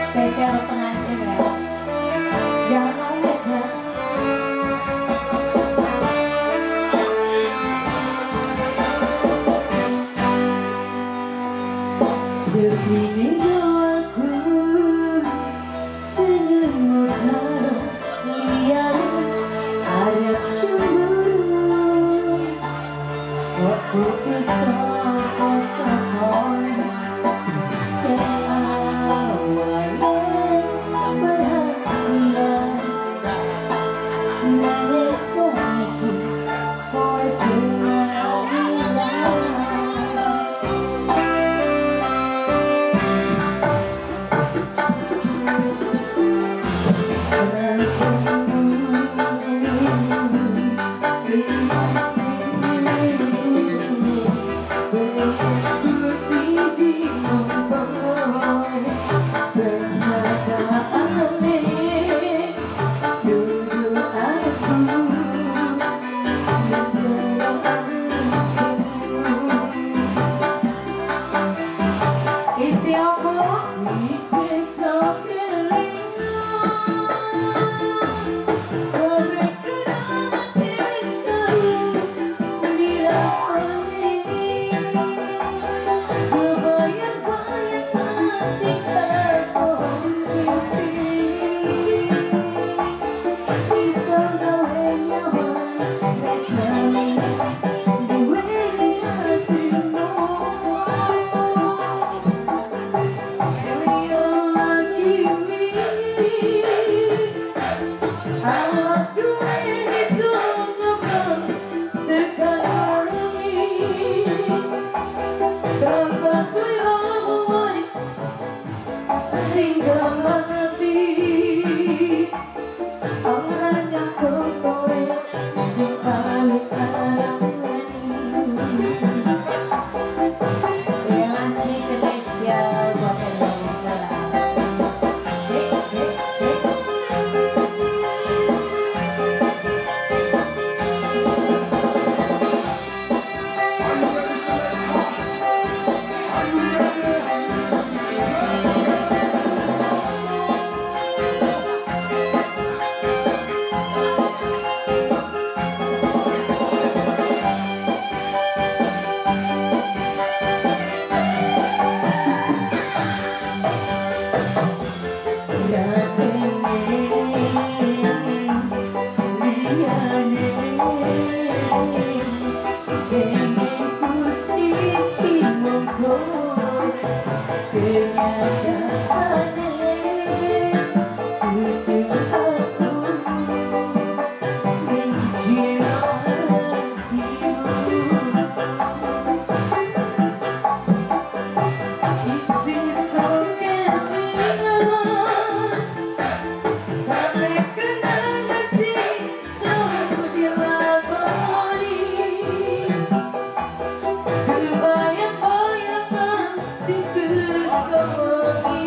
Spesial pengantin ya. Jangan nangis ya. Segini doaku semua karo lian arep cemburu waktu sapa-sapa seawale berhati nangis saiki ora sengaja. Isi apa? Isi sokelingo mereka masih tahu dilakoni kebayang-bayang hati terkompi bisa gawe nyaman rajani duweni hatimu. Spesial buat Kebayang-bayang hatiku kau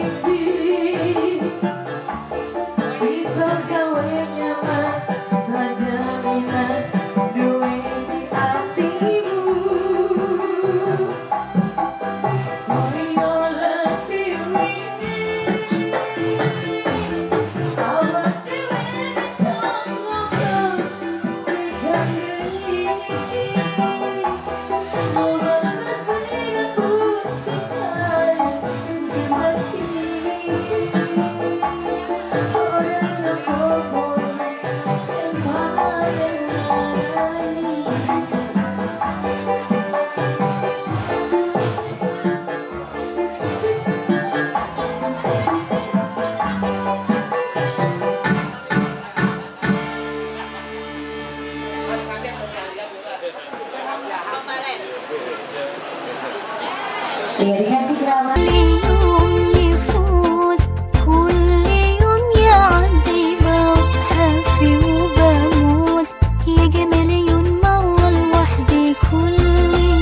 Iya, dikasih kerabat. كل يوم يفوت كل يوم يعدي بصحى فيه وبموت يجي مليون مرة لوحدي كل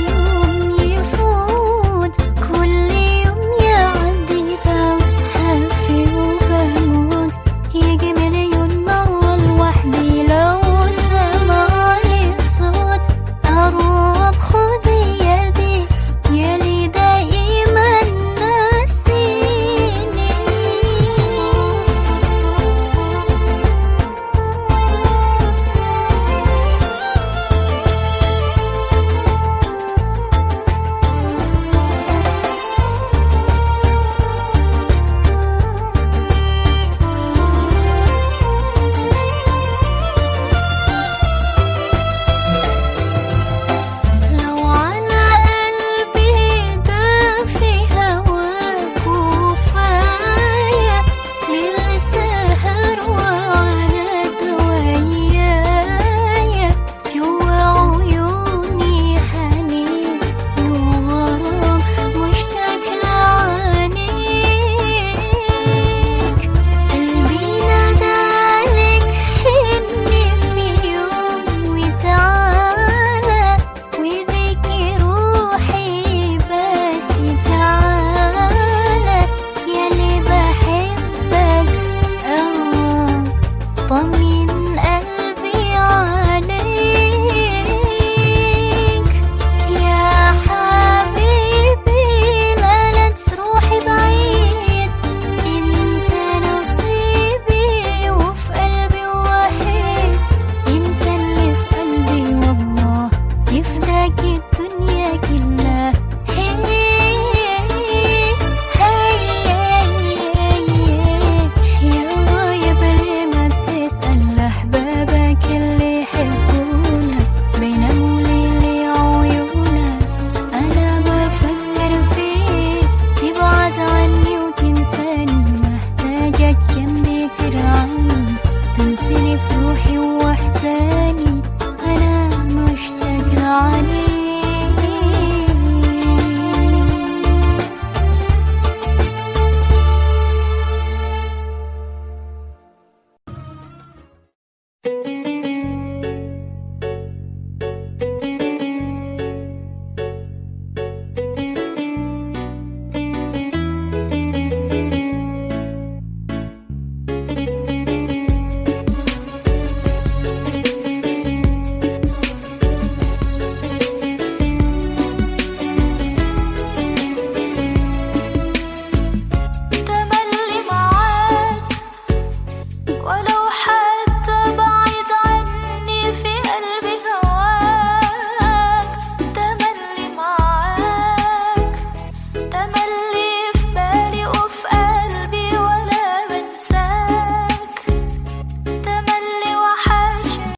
يوم يفوت كل يوم يعدي بصحى فيه وبموت يجي مليون مرة لوحدي لو سمعني الصوت قرب خد يدي يلي دايما ناسيني لو على قلبي دافي هواك وفاية للسهر وعناد ويايا جوا عيوني حنين وغرام مشتاق لعينيك قلبي نادالك حني في يوم وتعالى وذيك روحي بس تعالى يلي بحبك قرب طمن قلبي عليك يا حبيبي لا تروحي بعيد انت نصيبي وفي قلبي وحيد انت اللي في قلبي والله يفداك الدنيا كلها يلا يا بلي ما تسأل أحبابك اللي يحبونك بيناموا ليلي عيونك أنا بفكر فيك تبعد عني وتنساني محتاجك جنبي ترعاني تنسيني في روحي وأحزاني أنا مشتاق لعليك تملي معاك ولو حتى بعيد عني في قلبي هواك تملي معاك تملي في بالي وفي قلبي ولا بنساك تملي وحشك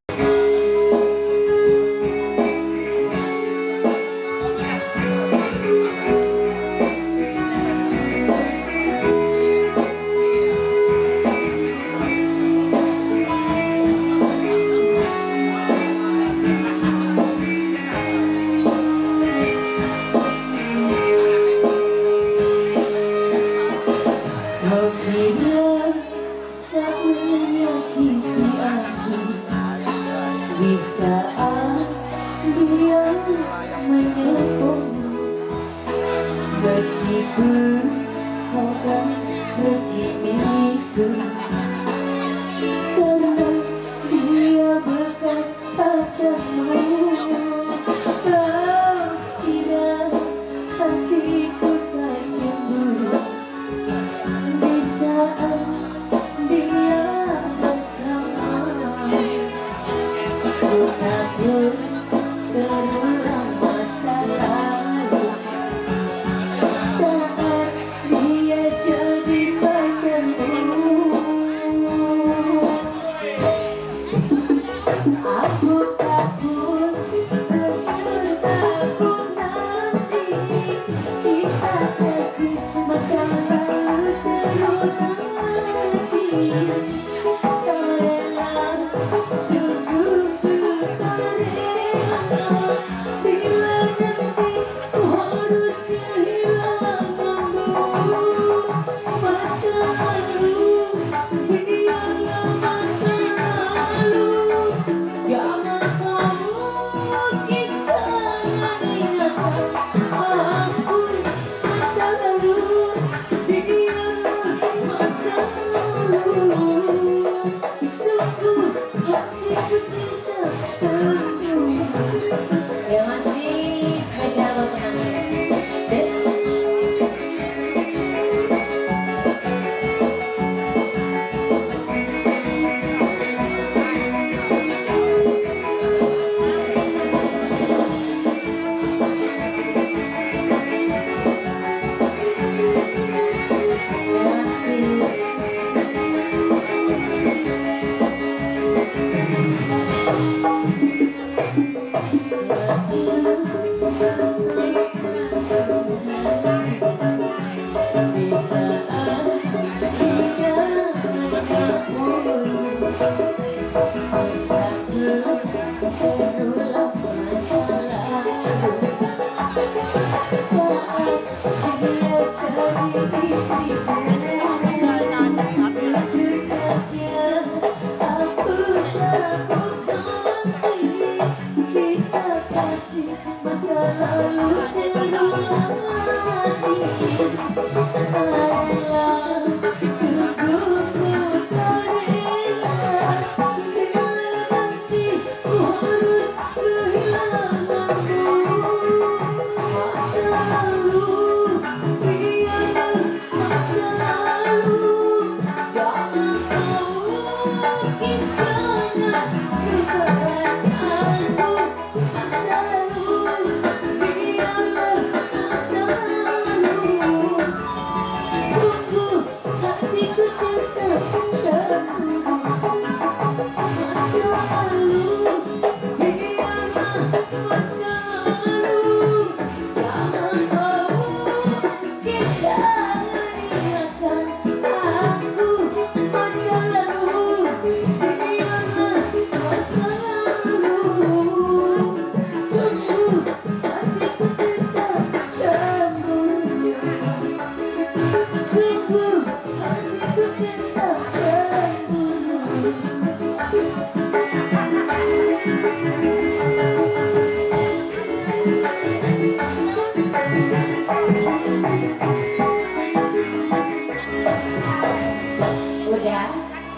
Kau kira tak menyakiti aku di saat dia menepungmu, meskipun kau kan meski milikku, karena dia bekas pacarmu. Kau kira hatiku tak cemburu di saat dia bersamamu. Ku takut terulang masa lalu saat dia jauh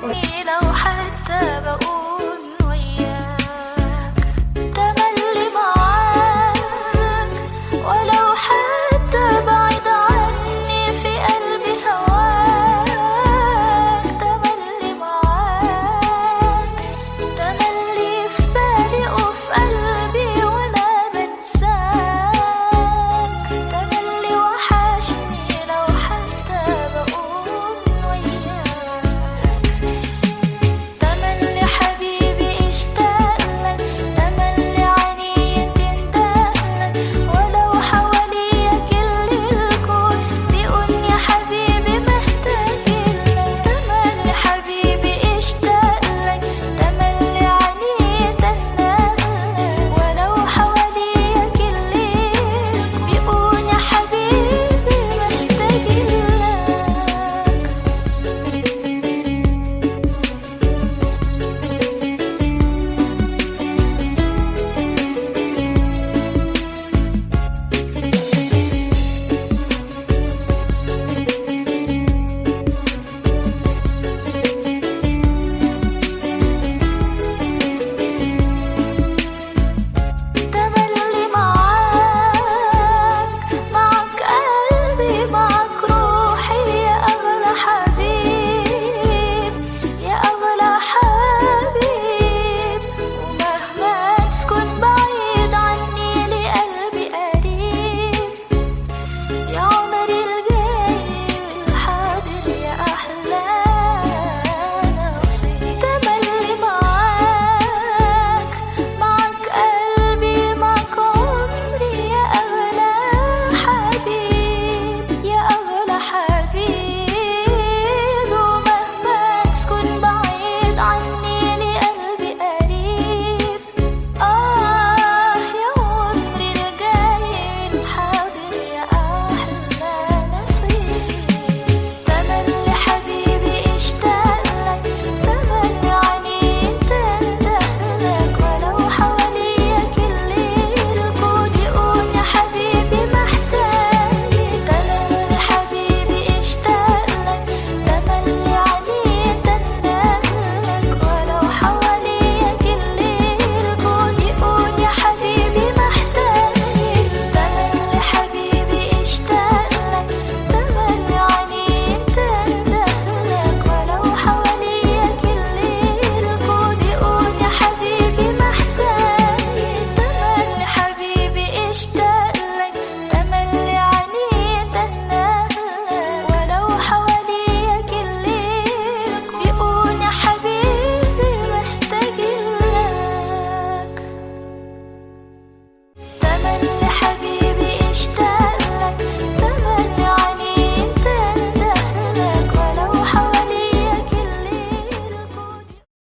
لو حتى بقول